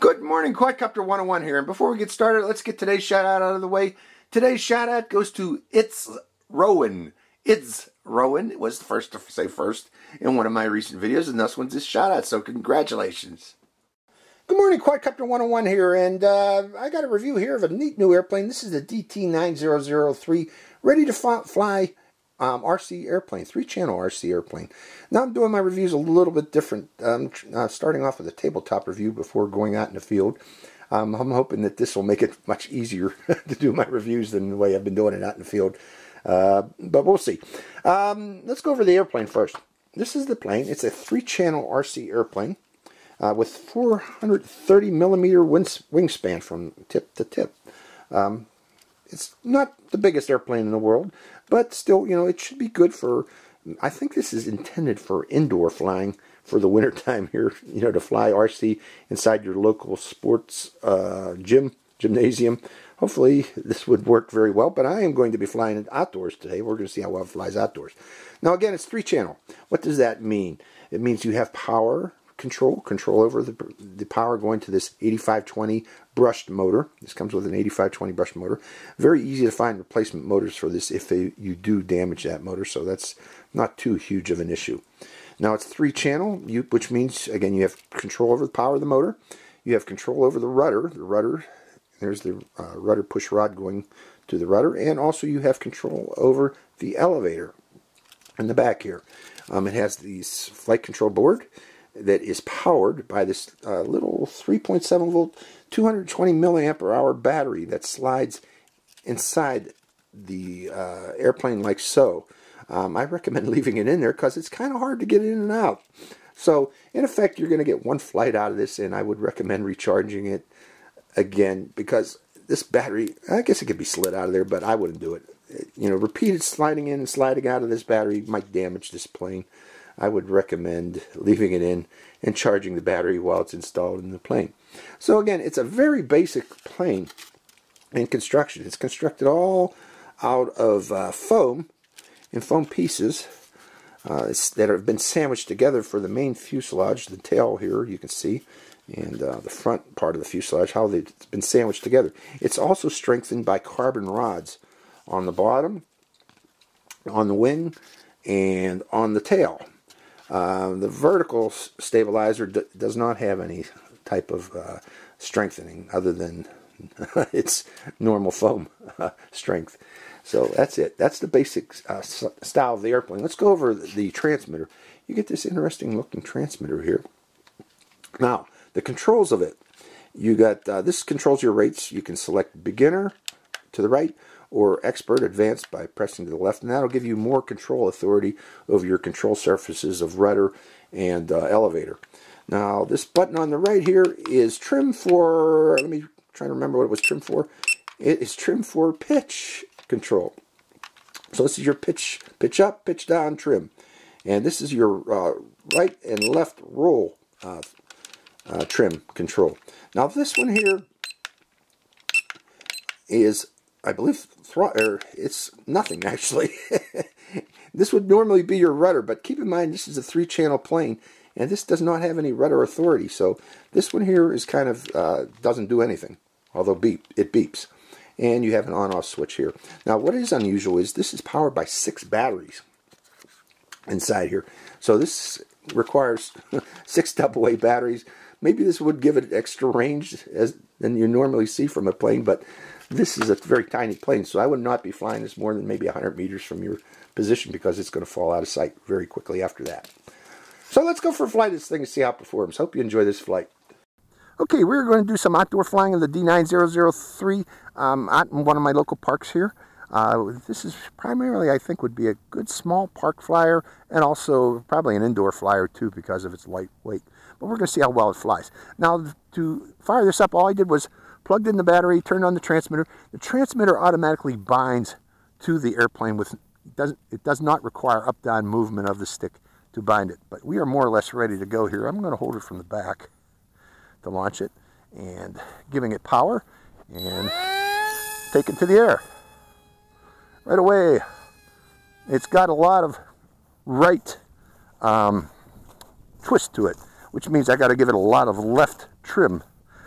Good morning, Quadcopter 101 here. And before we get started, let's get today's shout out of the way. Today's shout out goes to It's Rowan. It's Rowan. It was the first to say first in one of my recent videos, and this one's his shout out, so congratulations. Good morning, Quadcopter 101 here, and I got a review here of a neat new airplane. This is the D9003, ready to fly RC airplane, 3-channel RC airplane. Now I'm doing my reviews a little bit different. Starting off with a tabletop review before going out in the field. I'm hoping that this will make it much easier to do my reviews than the way I've been doing it out in the field. But we'll see. Let's go over the airplane first. This is the plane. It's a 3-channel RC airplane with 430 millimeter wingspan from tip to tip. It's not the biggest airplane in the world, but still, you know, it should be good for, I think this is intended for indoor flying for the wintertime here, you know, to fly RC inside your local sports gymnasium. Hopefully this would work very well, but I am going to be flying it outdoors today. We're going to see how well it flies outdoors. Now again, it's 3-channel. What does that mean? It means you have power control over the power going to this 8520 brushed motor. This comes with an 8520 brushed motor. Very easy to find replacement motors for this if you do damage that motor, so that's not too huge of an issue. Now it's 3-channel, which means, again, you have control over the power of the motor. You have control over the rudder. There's the rudder push rod going to the rudder, and also you have control over the elevator in the back here. It has this flight control board that is powered by this little 3.7 volt 220 milliamp hour battery that slides inside the airplane like so. I recommend leaving it in there because it's kind of hard to get in and out. So in effect, you're going to get one flight out of this, and I would recommend recharging it again, because this battery, I guess it could be slid out of there, but I wouldn't do it. You know, repeated sliding in and sliding out of this battery might damage this plane. I would recommend leaving it in and charging the battery while it's installed in the plane. So again, it's a very basic plane in construction. It's constructed all out of foam, in foam pieces that have been sandwiched together for the main fuselage. The tail here you can see, and the front part of the fuselage, how they've been sandwiched together. It's also strengthened by carbon rods on the bottom, on the wing, and on the tail. The vertical stabilizer does not have any type of strengthening other than its normal foam strength. So that's it. That's the basic style of the airplane. Let's go over the transmitter. You get this interesting looking transmitter here. Now, the controls of it. You got this controls your rates. You can select beginner to the right, or expert, advanced, by pressing to the left, and that'll give you more control authority over your control surfaces of rudder and elevator. Now, this button on the right here is trim for, let me try to remember what it was trimmed for. It is trimmed for pitch control. So this is your pitch up, pitch down trim. And this is your right and left roll trim control. Now, this one here is, I believe, it's nothing actually. This would normally be your rudder, but keep in mind this is a 3-channel plane, and this does not have any rudder authority. So this one here is kind of doesn't do anything, although it beeps. And you have an on-off switch here. Now, what is unusual is this is powered by 6 batteries inside here. So this requires 6 AA batteries. Maybe this would give it extra range than you normally see from a plane, but this is a very tiny plane, so I would not be flying this more than maybe 100 meters from your position, because it's going to fall out of sight very quickly after that. So let's go for a flight of this thing and see how it performs. Hope you enjoy this flight. Okay, we're going to do some outdoor flying of the D9003 out in one of my local parks here. This is primarily, I think, would be a good small park flyer, and also probably an indoor flyer too because of its lightweight. But we're going to see how well it flies. Now, to fire this up, all I did was plugged in the battery, turned on the transmitter. The transmitter automatically binds to the airplane with, it does not require up-down movement of the stick to bind it. But we are more or less ready to go here. I'm going to hold it from the back to launch it, and giving it power, and take it to the air. Right away, it's got a lot of right twist to it, which means I got to give it a lot of left trim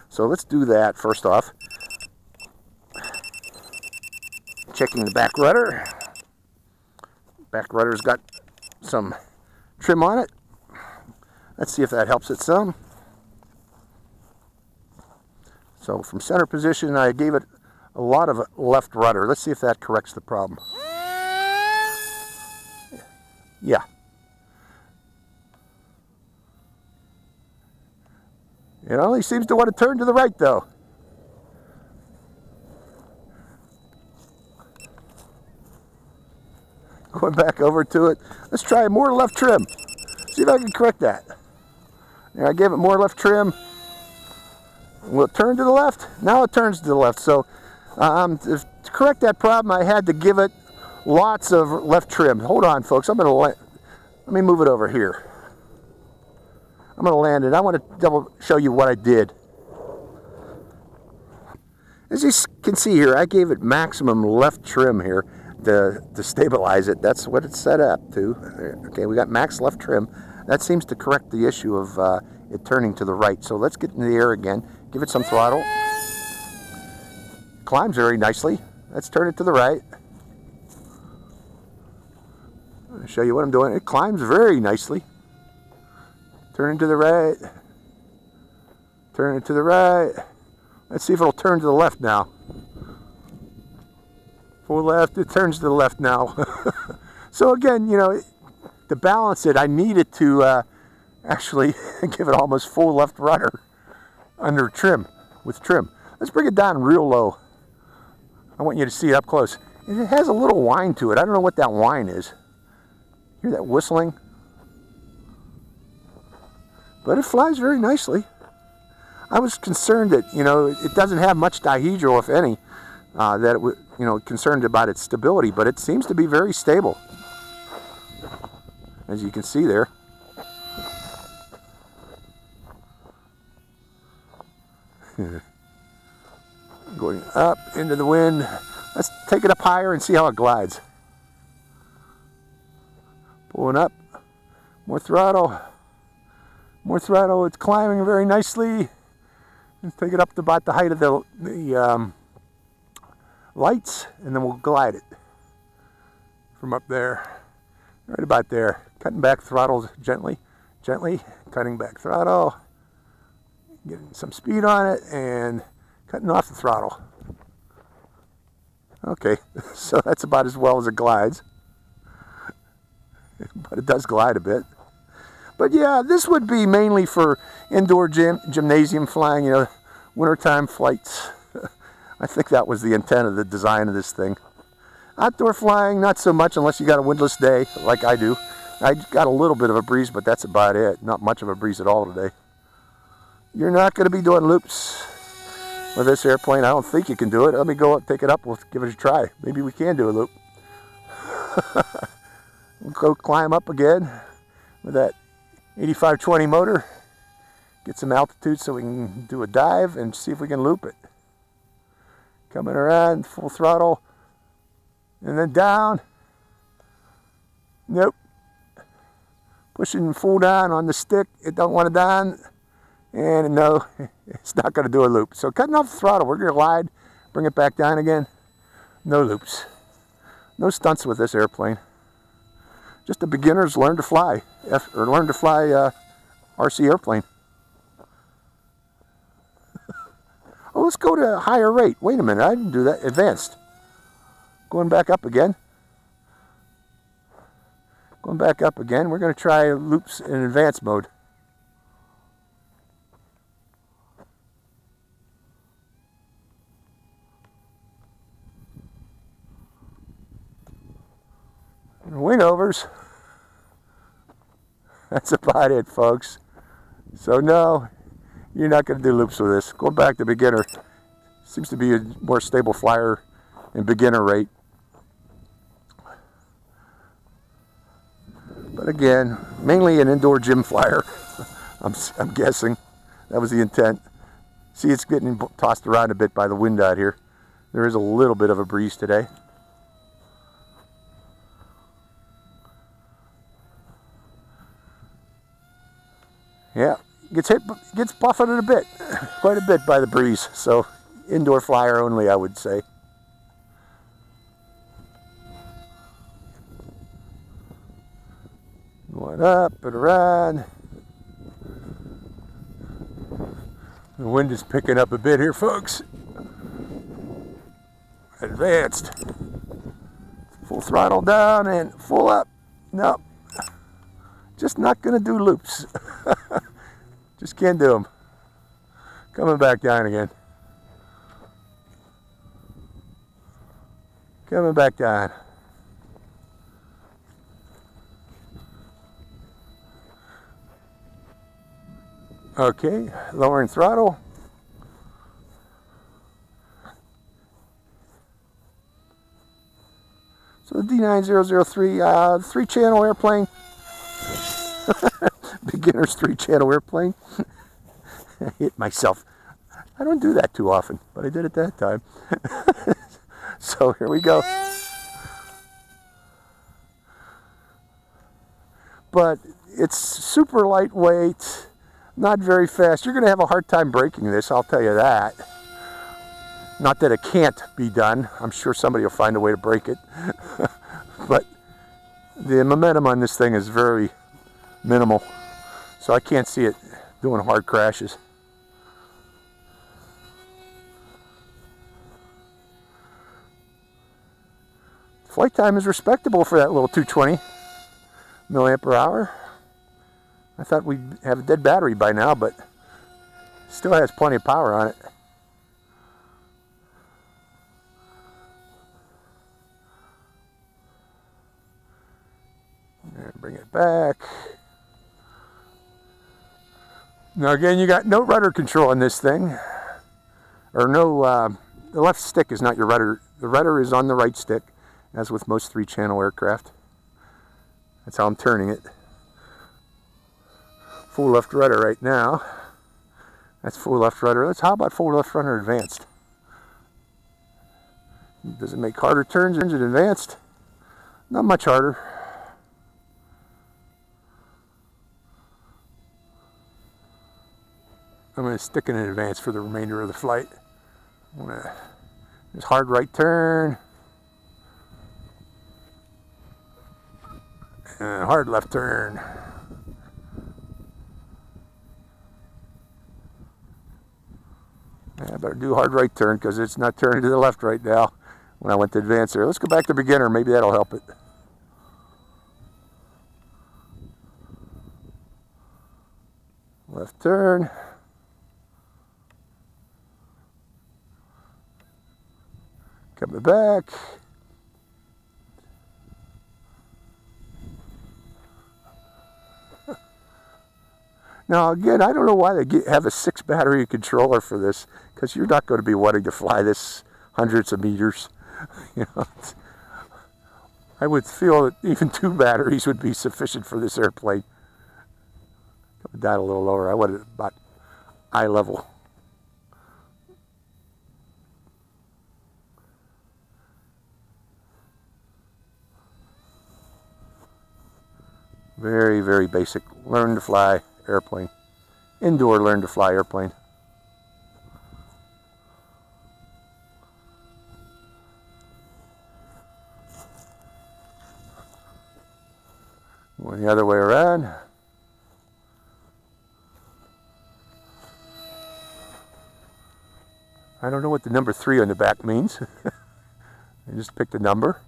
So let's do that first off. Checking the back rudder. Back rudder's got some trim on it. Let's see if that helps it some. So from center position, I gave it a lot of left rudder. Let's see if that corrects the problem. Yeah. It only seems to want to turn to the right, though. Going back over to it. Let's try more left trim. See if I can correct that. There, I gave it more left trim. Will it turn to the left? Now it turns to the left. So to correct that problem, I had to give it lots of left trim. Hold on, folks. I'm going to let me move it over here. I'm going to land it. I want to show you what I did. As you can see here, I gave it maximum left trim here to stabilize it. That's what it's set up to. Okay, we got max left trim. That seems to correct the issue of it turning to the right. So let's get in the air again. Give it some throttle. Climbs very nicely. Let's turn it to the right. I'll show you what I'm doing. It climbs very nicely. Turn it to the right. Turn it to the right. Let's see if it'll turn to the left now. Full left, it turns to the left now. So again, you know, to balance it, I needed to actually give it almost full left rudder under trim, with trim. Let's bring it down real low. I want you to see it up close. And it has a little whine to it. I don't know what that whine is. Hear that whistling? But it flies very nicely. I was concerned that, you know, it doesn't have much dihedral, if any, that it would, you know, concerned about its stability, but it seems to be very stable, as you can see there. Going up into the wind. Let's take it up higher and see how it glides. Pulling up. More throttle. More throttle. It's climbing very nicely. Let's take it up to about the height of the lights, and then we'll glide it from up there. Right about there. Cutting back throttle gently. Gently. Cutting back throttle. Getting some speed on it, and cutting off the throttle. Okay, so that's about as well as it glides. But it does glide a bit. But yeah, this would be mainly for indoor gymnasium flying, you know, wintertime flights. I think that was the intent of the design of this thing. Outdoor flying, not so much unless you got a windless day, like I do. I got a little bit of a breeze, but that's about it. Not much of a breeze at all today. You're not going to be doing loops with this airplane. I don't think you can do it. Let me go up, take it up. We'll give it a try. Maybe we can do a loop. We'll go climb up again with that 8520 motor. Get some altitude so we can do a dive and see if we can loop it. Coming around, full throttle. And then down. Nope. Pushing full down on the stick. It don't want to down. And no, it's not going to do a loop. So cutting off the throttle, we're going to glide, bring it back down again. No loops. No stunts with this airplane. Just the beginners learn to fly, or learn to fly RC airplane. Oh, let's go to a higher rate. Wait a minute, I didn't do that. Advanced. Going back up again. Going back up again. We're going to try loops in advanced mode. Wing overs. That's about it, folks. So no, you're not going to do loops with this. Going back to beginner. Seems to be a more stable flyer in beginner rate. But again, mainly an indoor gym flyer. I'm guessing that was the intent. See, it's getting tossed around a bit by the wind out here. There is a little bit of a breeze today. Yeah, gets buffeted a bit, quite a bit by the breeze. So indoor flyer only, I would say. Going up and around. The wind is picking up a bit here, folks. Advanced. Full throttle down and full up. Nope. Just not going to do loops. Just can't do them. Coming back down again. Coming back down. Okay, lowering throttle. So the D9003, 3-channel airplane. Beginner's 3-channel airplane. I hit myself. I don't do that too often, but I did it that time. So here we go. But it's super lightweight, not very fast. You're going to have a hard time braking this, I'll tell you that. Not that it can't be done. I'm sure somebody will find a way to break it. But the momentum on this thing is very minimal. So I can't see it doing hard crashes. Flight time is respectable for that little 220 milliamp per hour. I thought we'd have a dead battery by now, but still has plenty of power on it. And bring it back. Now again, you got no rudder control on this thing. Or no, the left stick is not your rudder. The rudder is on the right stick, as with most 3-channel aircraft. That's how I'm turning it. Full left rudder right now. That's full left rudder. How about full left rudder advanced? Does it make harder turns in advanced? Not much harder. I'm going to stick it in advance for the remainder of the flight. There's hard right turn. And hard left turn. I better do hard right turn because it's not turning to the left right now when I went to advance there. Let's go back to beginner. Maybe that'll help it. Left turn. Coming back. Now again, I don't know why they have a 6-battery controller for this, because you're not going to be wanting to fly this hundreds of meters. You know, I would feel that even 2 batteries would be sufficient for this airplane. Coming down a little lower, I want it about eye level. Very, very basic. Learn to fly airplane. Indoor learn to fly airplane. Going the other way around. I don't know what the number 3 on the back means. I just picked a number.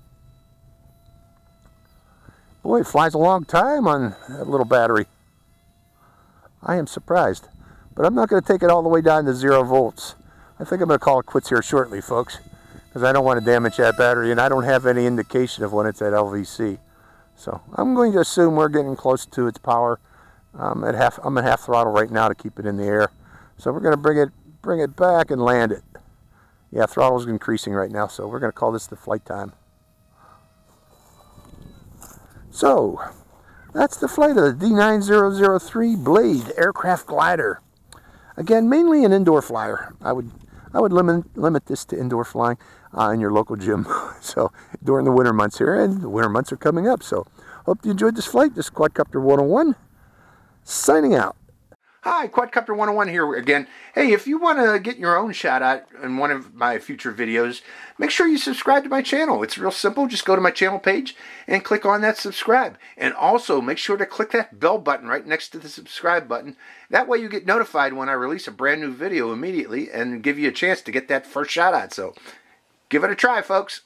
Boy, it flies a long time on that little battery. I am surprised. But I'm not going to take it all the way down to 0 volts. I think I'm going to call it quits here shortly, folks, because I don't want to damage that battery, and I don't have any indication of when it's at LVC. So I'm going to assume we're getting close to its power. I'm at half throttle right now to keep it in the air. So we're going to bring it back and land it. Yeah, throttle's increasing right now, so we're going to call this the flight time. So, that's the flight of the D9003 Blade aircraft glider. Again, mainly an indoor flyer. I would limit this to indoor flying in your local gym. So, during the winter months here, and the winter months are coming up. So, hope you enjoyed this flight. This is Quadcopter 101, signing out. Hi, Quadcopter 101 here again. Hey, if you want to get your own shout out in one of my future videos, make sure you subscribe to my channel. It's real simple. Just go to my channel page and click on that subscribe. And also make sure to click that bell button right next to the subscribe button. That way you get notified when I release a brand new video immediately and give you a chance to get that first shout out. So give it a try, folks.